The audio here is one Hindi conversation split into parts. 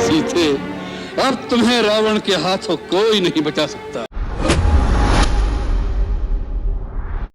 सीते, अब तुम्हें रावण के हाथों कोई नहीं बचा सकता।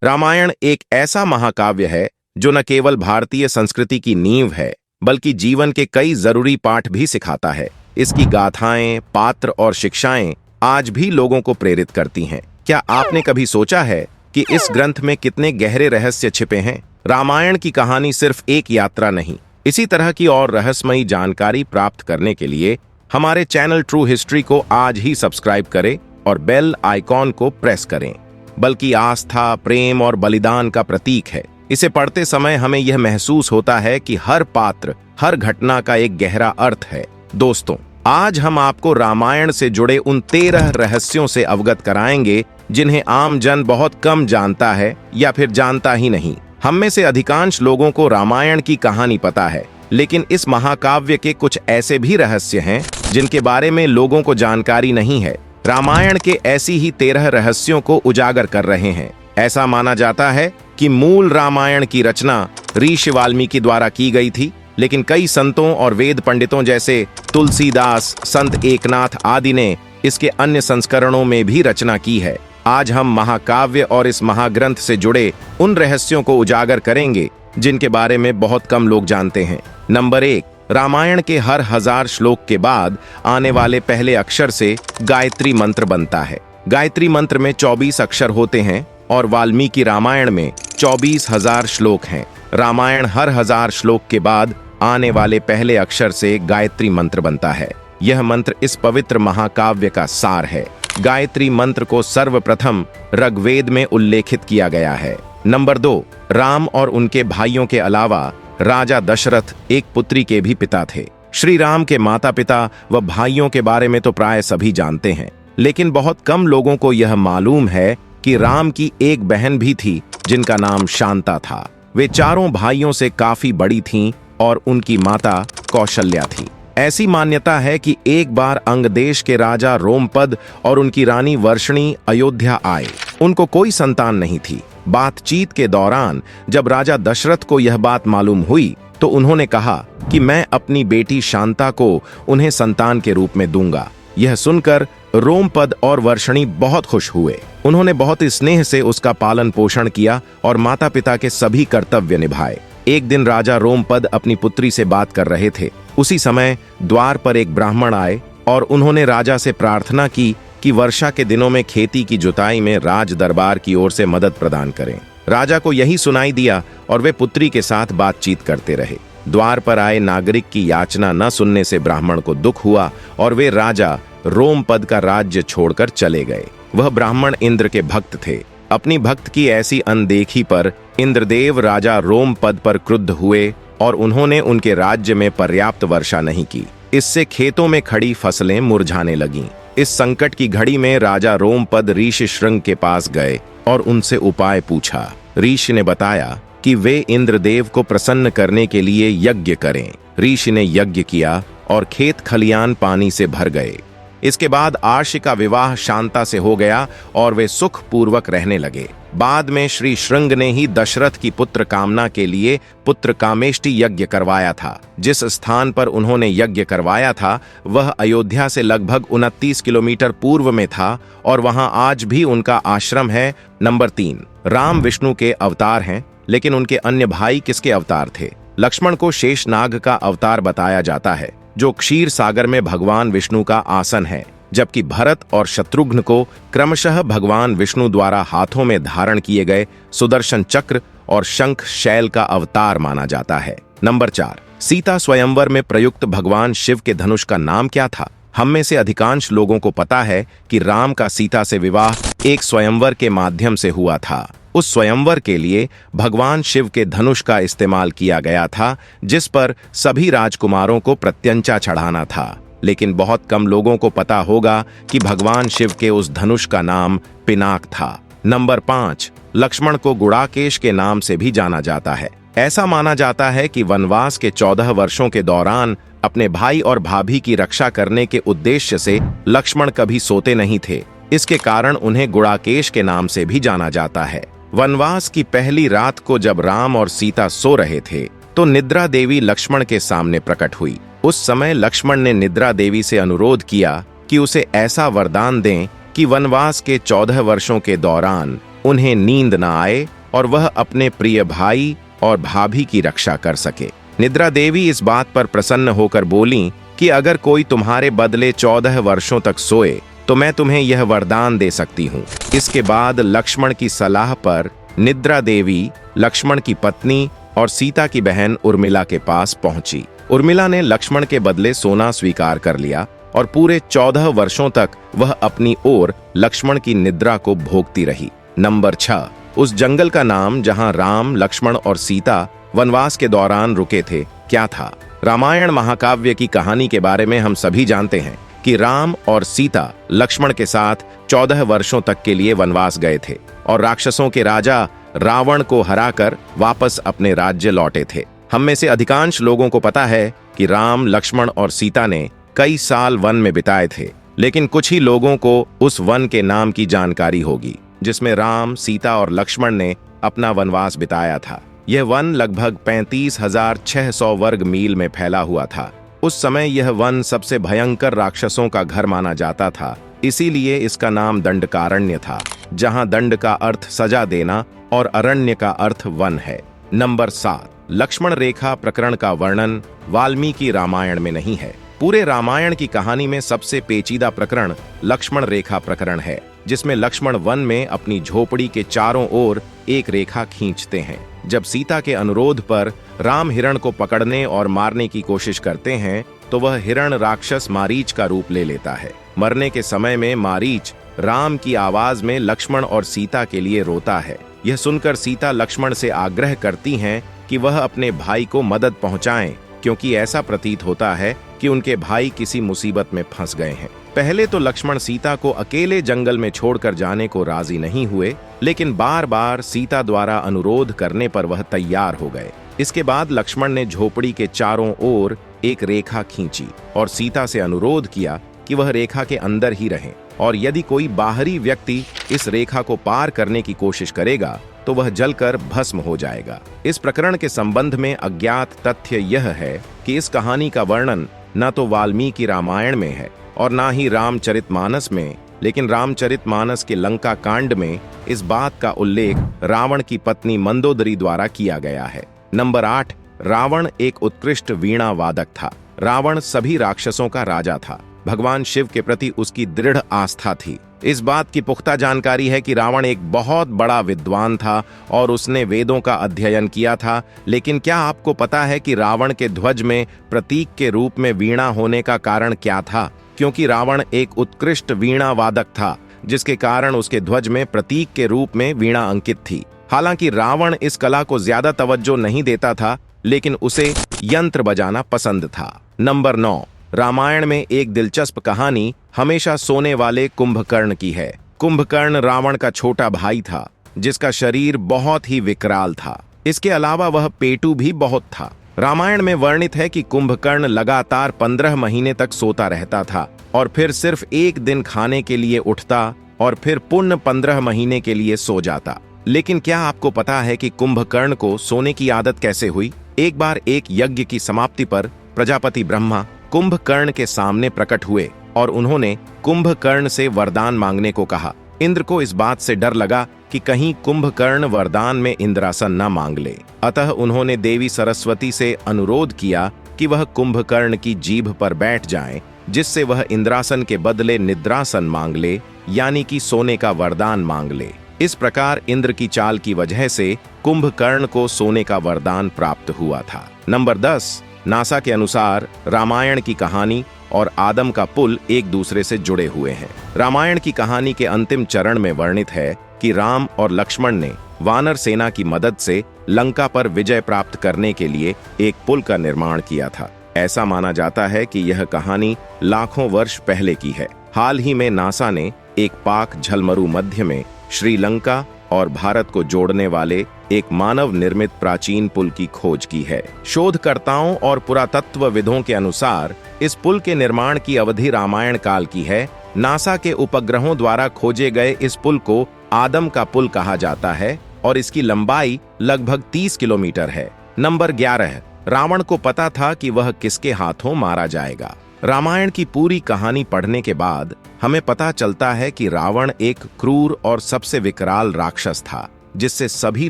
रामायण एक ऐसा महाकाव्य है जो न केवल भारतीय संस्कृति की नींव है, बल्कि जीवन के कई जरूरी पाठ भी सिखाता है। इसकी गाथाएं, पात्र और शिक्षाएं आज भी लोगों को प्रेरित करती हैं। क्या आपने कभी सोचा है कि इस ग्रंथ में कितने गहरे रहस्य छिपे हैं? रामायण की कहानी सिर्फ एक यात्रा नहीं। इसी तरह की और रहस्यमयी जानकारी प्राप्त करने के लिए हमारे चैनल ट्रू हिस्ट्री को आज ही सब्सक्राइब करें और बेल आइकॉन को प्रेस करें। बल्कि आस्था, प्रेम और बलिदान का प्रतीक है। इसे पढ़ते समय हमें यह महसूस होता है कि हर पात्र, हर घटना का एक गहरा अर्थ है। दोस्तों, आज हम आपको रामायण से जुड़े उन 13 रहस्यों से अवगत कराएंगे जिन्हें आम जन बहुत कम जानता है या फिर जानता ही नहीं। हम में से अधिकांश लोगों को रामायण की कहानी पता है, लेकिन इस महाकाव्य के कुछ ऐसे भी रहस्य हैं जिनके बारे में लोगों को जानकारी नहीं है। रामायण के ऐसी ही 13 रहस्यों को उजागर कर रहे हैं। ऐसा माना जाता है कि मूल रामायण की रचना ऋषि वाल्मीकि द्वारा की गई थी, लेकिन कई संतों और वेद पंडितों जैसे तुलसीदास, संत एकनाथ आदि ने इसके अन्य संस्करणों में भी रचना की है। आज हम महाकाव्य और इस महाग्रंथ से जुड़े उन रहस्यों को उजागर करेंगे जिनके बारे में बहुत कम लोग जानते हैं। नंबर 1, रामायण के हर 1000 श्लोक के बाद आने वाले पहले अक्षर से गायत्री मंत्र बनता है। गायत्री मंत्र में 24 अक्षर होते हैं और वाल्मीकि रामायण में 24,000 श्लोक हैं। रामायण हर 1000 श्लोक के बाद आने वाले पहले अक्षर से गायत्री मंत्र बनता है। यह मंत्र इस पवित्र महाकाव्य का सार है। गायत्री मंत्र को सर्वप्रथम ऋग्वेद में उल्लेखित किया गया है। नंबर 2, राम और उनके भाइयों के अलावा राजा दशरथ एक पुत्री के भी पिता थे। श्री राम के माता पिता व भाइयों के बारे में तो प्राय सभी जानते हैं, लेकिन बहुत कम लोगों को यह मालूम है कि राम की एक बहन भी थी जिनका नाम शांता था। वे चारों भाइयों से काफी बड़ी थीं और उनकी माता कौशल्या थी। ऐसी मान्यता है कि एक बार अंग देश के राजा रोमपद और उनकी रानी वर्षणी अयोध्या आए। उनको कोई संतान नहीं थी। बातचीत के दौरान जब राजा दशरथ को यह बात मालूम हुई तो उन्होंने कहा कि मैं अपनी बेटी शांता को उन्हें संतान के रूप में दूंगा। यह सुनकर रोमपद और वर्षणी बहुत खुश हुए। उन्होंने बहुत स्नेह से उसका पालन पोषण किया और माता पिता के सभी कर्तव्य निभाए। एक दिन राजा रोमपद अपनी पुत्री से बात कर रहे थे। उसी समय द्वार पर एक ब्राह्मण आए और उन्होंने राजा से प्रार्थना की कि वर्षा के दिनों में खेती की जुताई में राज दरबार की ओर से मदद प्रदान करें। राजा को यही सुनाई दिया और वे पुत्री के साथ बातचीत करते रहे। द्वार पर आए नागरिक की याचना न सुनने से ब्राह्मण को दुख हुआ और वे राजा रोमपद का राज्य छोड़कर चले गए। वह ब्राह्मण इंद्र के भक्त थे। अपनी भक्त की ऐसी अनदेखी पर इंद्रदेव राजा रोमपद पर क्रुद्ध हुए और उन्होंने उनके राज्य में पर्याप्त वर्षा नहीं की। इससे खेतों में खड़ी फसलें मुरझाने लगीं। इस संकट की घड़ी में राजा रोमपद ऋषि श्रृंग के पास गए और उनसे उपाय पूछा। ऋषि ने बताया कि वे इंद्रदेव को प्रसन्न करने के लिए यज्ञ करें। ऋषि ने यज्ञ किया और खेत खलियान पानी से भर गए। इसके बाद आर्षि का विवाह शांता से हो गया और वे सुख पूर्वक रहने लगे। बाद में श्री श्रृंग ने ही दशरथ की पुत्र कामना के लिए पुत्र कामेष्टि यज्ञ करवाया था। जिस स्थान पर उन्होंने यज्ञ करवाया था वह अयोध्या से लगभग 29 किलोमीटर पूर्व में था और वहां आज भी उनका आश्रम है। नंबर 3, राम विष्णु के अवतार हैं, लेकिन उनके अन्य भाई किसके अवतार थे? लक्ष्मण को शेषनाग का अवतार बताया जाता है, जो क्षीर सागर में भगवान विष्णु का आसन है, जबकि भरत और शत्रुघ्न को क्रमशः भगवान विष्णु द्वारा हाथों में धारण किए गए सुदर्शन चक्र और शंख शैल का अवतार माना जाता है। नंबर 4, सीता स्वयंवर में प्रयुक्त भगवान शिव के धनुष का नाम क्या था? हम में से अधिकांश लोगों को पता है कि राम का सीता से विवाह एक स्वयंवर के माध्यम से हुआ था। उस स्वयंवर के लिए भगवान शिव के धनुष का इस्तेमाल किया गया था, जिस पर सभी राजकुमारों को प्रत्यंचा चढ़ाना था। लेकिन बहुत कम लोगों को पता होगा कि भगवान शिव के उस धनुष का नाम पिनाक था। नंबर 5, लक्ष्मण को गुड़ाकेश के नाम से भी जाना जाता है। ऐसा माना जाता है कि वनवास के 14 वर्षों के दौरान अपने भाई और भाभी की रक्षा करने के उद्देश्य से लक्ष्मण कभी सोते नहीं थे। इसके कारण उन्हें गुड़ाकेश के नाम से भी जाना जाता है। वनवास की पहली रात को जब राम और सीता सो रहे थे तो निद्रा देवी लक्ष्मण के सामने प्रकट हुई। उस समय लक्ष्मण ने निद्रा देवी से अनुरोध किया कि उसे ऐसा वरदान दें कि वनवास के 14 वर्षों के दौरान उन्हें नींद न आए और वह अपने प्रिय भाई और भाभी की रक्षा कर सके। निद्रा देवी इस बात पर प्रसन्न होकर बोलीं कि अगर कोई तुम्हारे बदले 14 वर्षों तक सोए तो मैं तुम्हें यह वरदान दे सकती हूँ। इसके बाद लक्ष्मण की सलाह पर निद्रा देवी लक्ष्मण की पत्नी और सीता की बहन उर्मिला के पास पहुंची। उर्मिला ने लक्ष्मण के बदले सोना स्वीकार कर लिया और पूरे 14 वर्षों तक वह अपनी ओर लक्ष्मण की निद्रा को भोगती रही। नंबर 6, उस जंगल का नाम जहां राम, लक्ष्मण और सीता वनवास के दौरान रुके थे क्या था? रामायण महाकाव्य की कहानी के बारे में हम सभी जानते हैं कि राम और सीता लक्ष्मण के साथ 14 वर्षों तक के लिए वनवास गए थे और राक्षसों के राजा रावण को हराकर वापस अपने राज्य लौटे थे। हम में से अधिकांश लोगों को पता है कि राम, लक्ष्मण और सीता ने कई साल वन में बिताए थे, लेकिन कुछ ही लोगों को उस वन के नाम की जानकारी होगी जिसमें राम, सीता और लक्ष्मण ने अपना वनवास बिताया था। यह वन लगभग 35,600 वर्ग मील में फैला हुआ था। उस समय यह वन सबसे भयंकर राक्षसों का घर माना जाता था, इसीलिए इसका नाम दंडकारण्य था, जहां दंड का अर्थ सजा देना और अरण्य का अर्थ वन है। नंबर 7, लक्ष्मण रेखा प्रकरण का वर्णन वाल्मीकि रामायण में नहीं है। पूरे रामायण की कहानी में सबसे पेचीदा प्रकरण लक्ष्मण रेखा प्रकरण है, जिसमें लक्ष्मण वन में अपनी झोपड़ी के चारों ओर एक रेखा खींचते हैं। जब सीता के अनुरोध पर राम हिरण को पकड़ने और मारने की कोशिश करते हैं तो वह हिरण राक्षस मारीच का रूप ले लेता है। मरने के समय में मारीच राम की आवाज में लक्ष्मण और सीता के लिए रोता है। यह सुनकर सीता लक्ष्मण से आग्रह करती हैं कि वह अपने भाई को मदद पहुंचाएं, क्योंकि ऐसा प्रतीत होता है कि उनके भाई किसी मुसीबत में फंस गए हैं। पहले तो लक्ष्मण सीता को अकेले जंगल में छोड़कर जाने को राजी नहीं हुए, लेकिन बार बार सीता द्वारा अनुरोध करने पर वह तैयार हो गए। इसके बाद लक्ष्मण ने झोपड़ी के चारों ओर एक रेखा खींची और सीता से अनुरोध किया कि वह रेखा के अंदर ही रहें, और यदि कोई बाहरी व्यक्ति इस रेखा को पार करने की कोशिश करेगा तो वह जलकर भस्म हो जाएगा। इस प्रकरण के संबंध में अज्ञात तथ्य यह है कि इस कहानी का वर्णन न तो वाल्मीकि रामायण में है और ना ही रामचरितमानस में, लेकिन रामचरितमानस के लंका कांड में इस बात का उल्लेख रावण की पत्नी मंदोदरी द्वारा किया गया है। नंबर 8, रावण एक उत्कृष्ट वीणा वादक था। रावण सभी राक्षसों का राजा था। भगवान शिव के प्रति उसकी दृढ़ आस्था थी। इस बात की पुख्ता जानकारी है कि रावण एक बहुत बड़ा विद्वान था और उसने वेदों का अध्ययन किया था। लेकिन क्या आपको पता है कि रावण के ध्वज में प्रतीक के रूप में वीणा होने का कारण क्या था? क्योंकि रावण एक उत्कृष्ट वीणा वादक था, जिसके कारण उसके ध्वज में प्रतीक के रूप में वीणा अंकित थी। हालांकि रावण इस कला को ज्यादा तवज्जो नहीं देता था, लेकिन उसे यंत्र बजाना पसंद था। नंबर 9, रामायण में एक दिलचस्प कहानी हमेशा सोने वाले कुंभकर्ण की है। कुंभकर्ण रावण का छोटा भाई था, जिसका शरीर बहुत ही विकराल था। इसके अलावा वह पेटू भी बहुत था। रामायण में वर्णित है कि कुंभकर्ण लगातार 15 महीने तक सोता रहता था और फिर सिर्फ एक दिन खाने के लिए उठता और फिर पुनः 15 महीने के लिए सो जाता। लेकिन क्या आपको पता है कि कुंभकर्ण को सोने की आदत कैसे हुई? एक बार एक यज्ञ की समाप्ति पर प्रजापति ब्रह्मा कुंभकर्ण के सामने प्रकट हुए और उन्होंने कुंभकर्ण से वरदान मांगने को कहा। इंद्र को इस बात से डर लगा कि कहीं कुंभकर्ण वरदान में इंद्रासन न मांग ले, अतः उन्होंने देवी सरस्वती से अनुरोध किया कि वह कुंभकर्ण की जीभ पर बैठ जाएं, जिससे वह इंद्रासन के बदले निद्रासन मांग ले, यानी कि सोने का वरदान मांग ले। इस प्रकार इंद्र की चाल की वजह से कुंभकर्ण को सोने का वरदान प्राप्त हुआ था। नंबर 10, नासा के अनुसार रामायण की कहानी और आदम का पुल एक दूसरे से जुड़े हुए हैं। रामायण की कहानी के अंतिम चरण में वर्णित है कि राम और लक्ष्मण ने वानर सेना की मदद से लंका पर विजय प्राप्त करने के लिए एक पुल का निर्माण किया था। ऐसा माना जाता है कि यह कहानी लाखों वर्ष पहले की है। हाल ही में नासा ने एक पाक झलमरू मध्य में श्रीलंका और भारत को जोड़ने वाले एक मानव निर्मित प्राचीन पुल की खोज की है। शोधकर्ताओं और पुरातत्वविदों के अनुसार इस पुल के निर्माण की अवधि रामायण काल की है। नासा के उपग्रहों द्वारा खोजे गए इस पुल को आदम का पुल कहा जाता है और इसकी लंबाई लगभग 30 किलोमीटर है। नंबर 11, रावण को पता था कि वह किसके हाथों मारा जाएगा। रामायण की पूरी कहानी पढ़ने के बाद हमें पता चलता है कि रावण एक क्रूर और सबसे विकराल राक्षस था, जिससे सभी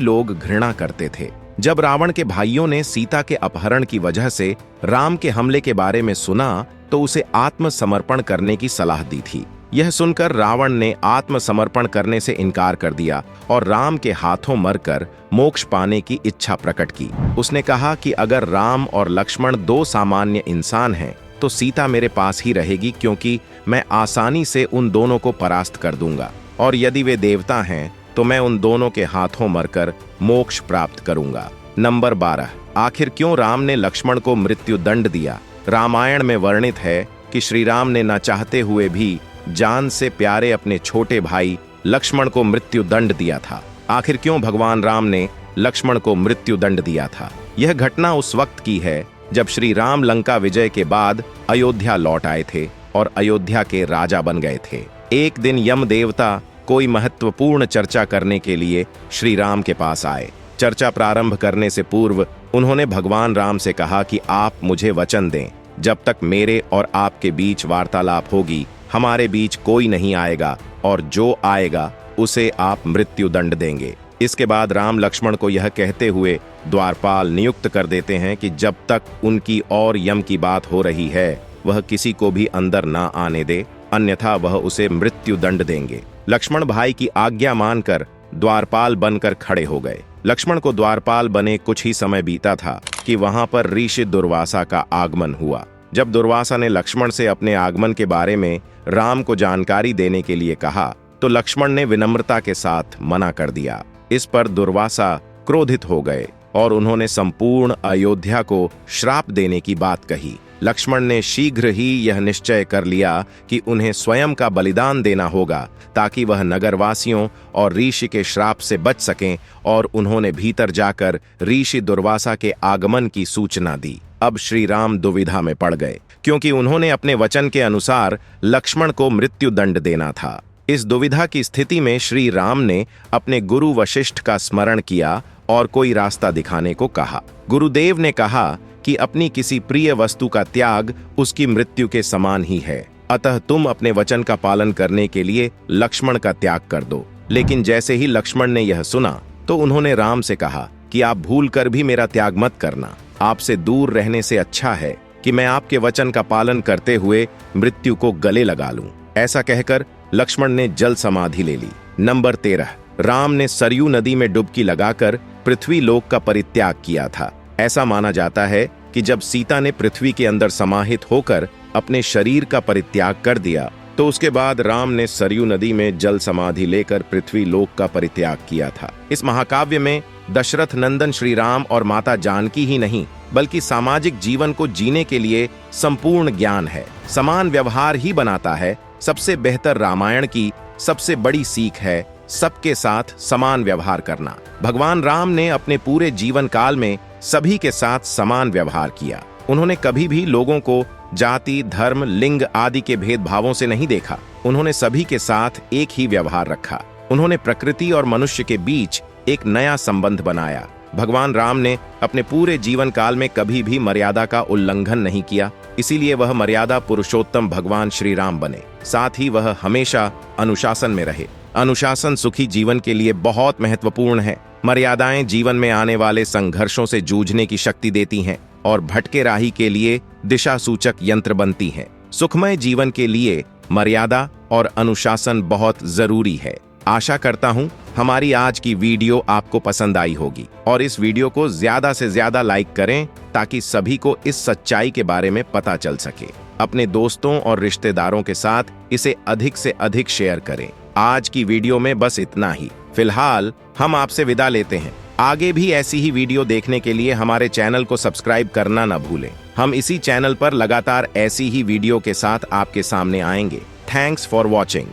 लोग घृणा करते थे। जब रावण के भाइयों ने सीता के अपहरण की वजह से राम के हमले के बारे में सुना तो उसे आत्मसमर्पण करने की सलाह दी थी। यह सुनकर रावण ने आत्मसमर्पण करने से इनकार कर दिया और राम के हाथों मरकर मोक्ष पाने की इच्छा प्रकट की। उसने कहा कि अगर राम और लक्ष्मण दो सामान्य इंसान हैं तो सीता मेरे पास ही रहेगी, क्योंकि मैं आसानी से उन दोनों को परास्त कर दूंगा, और यदि वे देवता हैं तो मैं उन दोनों के हाथों मरकर मोक्ष प्राप्त करूंगा। नंबर 12, आखिर क्यों राम ने लक्ष्मण को मृत्यु दंड दिया? रामायण में वर्णित है कि श्री राम ने न चाहते हुए भी जान से प्यारे अपने छोटे भाई लक्ष्मण को मृत्यु दंड दिया था। आखिर क्यों भगवान राम ने लक्ष्मण को मृत्यु दंड दिया था? यह घटना उस वक्त की है जब श्री राम लंका विजय के बाद अयोध्या लौट आए थे और अयोध्या के राजा बन गए थे। एक दिन यम देवता कोई महत्वपूर्ण चर्चा करने के लिए श्री राम के पास आए। चर्चा प्रारंभ करने से पूर्व उन्होंने भगवान राम से कहा कि आप मुझे वचन दें, जब तक मेरे और आपके बीच वार्तालाप होगी हमारे बीच कोई नहीं आएगा, और जो आएगा उसे आप मृत्यु दंड देंगे। इसके बाद राम लक्ष्मण को यह कहते हुए द्वारपाल नियुक्त कर देते हैं कि जब तक उनकी और यम की बात हो रही है वह किसी को भी अंदर ना आने दे, अन्यथा वह उसे मृत्यु दंड देंगे। लक्ष्मण भाई की आज्ञा मानकर द्वारपाल बनकर खड़े हो गए। लक्ष्मण को द्वारपाल बने कुछ ही समय बीता था कि वहां पर ऋषि दुर्वासा का आगमन हुआ। जब दुर्वासा ने लक्ष्मण से अपने आगमन के बारे में राम को जानकारी देने के लिए कहा तो लक्ष्मण ने विनम्रता के साथ मना कर दिया। इस पर दुर्वासा क्रोधित हो गए और उन्होंने संपूर्ण अयोध्या को श्राप देने की बात कही। लक्ष्मण ने शीघ्र ही यह निश्चय कर लिया कि उन्हें स्वयं का बलिदान देना होगा ताकि वह नगरवासियों और ऋषि के श्राप से बच सकें, और उन्होंने भीतर जाकर ऋषि दुर्वासा के आगमन की सूचना दी। अब श्री राम दुविधा में पड़ गए, क्योंकि उन्होंने अपने वचन के अनुसार लक्ष्मण को मृत्यु दंड देना था। इस दुविधा की स्थिति में श्री राम ने अपने गुरु वशिष्ठ का स्मरण किया और कोई रास्ता दिखाने को कहा। गुरुदेव ने कहा कि अपनी किसी प्रिय वस्तु का त्याग उसकी मृत्यु के समान ही है, अतः तुम अपने वचन का पालन करने के लिए लक्ष्मण का त्याग कर दो। लेकिन जैसे ही लक्ष्मण ने यह सुना तो उन्होंने राम से कहा कि आप भूल कर भी मेरा त्याग मत करना। आपसे दूर रहने से अच्छा है कि मैं आपके वचन का पालन करते हुए मृत्यु को गले लगा लूं। ऐसा कहकर लक्ष्मण ने जल समाधि ले ली। नंबर 13, राम ने सरयू नदी में डुबकी लगाकर पृथ्वी लोक का परित्याग किया था। ऐसा माना जाता है कि जब सीता ने पृथ्वी के अंदर समाहित होकर अपने शरीर का परित्याग कर दिया तो उसके बाद राम ने सरयू नदी में जल समाधि लेकर पृथ्वी लोक का परित्याग किया था। इस महाकाव्य में दशरथ नंदन श्री राम और माता जानकी ही नहीं बल्कि सामाजिक जीवन को जीने के लिए संपूर्ण ज्ञान है। समान व्यवहार ही बनाता है। सबसे बेहतर रामायण की सबसे बड़ी सीख है सबके साथ समान व्यवहार करना। भगवान राम ने अपने पूरे जीवन काल में सभी के साथ समान व्यवहार किया। उन्होंने कभी भी लोगों को जाति, धर्म, लिंग आदि के भेदभावों से नहीं देखा। उन्होंने सभी के साथ एक ही व्यवहार रखा। उन्होंने प्रकृति और मनुष्य के बीच एक नया संबंध बनाया। भगवान राम ने अपने पूरे जीवन काल में कभी भी मर्यादा का उल्लंघन नहीं किया, इसीलिए वह मर्यादा पुरुषोत्तम भगवान श्री राम बने। साथ ही वह हमेशा अनुशासन में रहे। अनुशासन सुखी जीवन के लिए बहुत महत्वपूर्ण है। मर्यादाएं जीवन में आने वाले संघर्षों से जूझने की शक्ति देती हैं और भटके राही के लिए दिशा सूचक यंत्र बनती हैं। सुखमय जीवन के लिए मर्यादा और अनुशासन बहुत जरूरी है। आशा करता हूं हमारी आज की वीडियो आपको पसंद आई होगी और इस वीडियो को ज्यादा से ज्यादा लाइक करें ताकि सभी को इस सच्चाई के बारे में पता चल सके। अपने दोस्तों और रिश्तेदारों के साथ इसे अधिक से अधिक शेयर करें। आज की वीडियो में बस इतना ही। फिलहाल हम आपसे विदा लेते हैं। आगे भी ऐसी ही वीडियो देखने के लिए हमारे चैनल को सब्सक्राइब करना न भूलें। हम इसी चैनल पर लगातार ऐसी ही वीडियो के साथ आपके सामने आएंगे। Thanks for watching.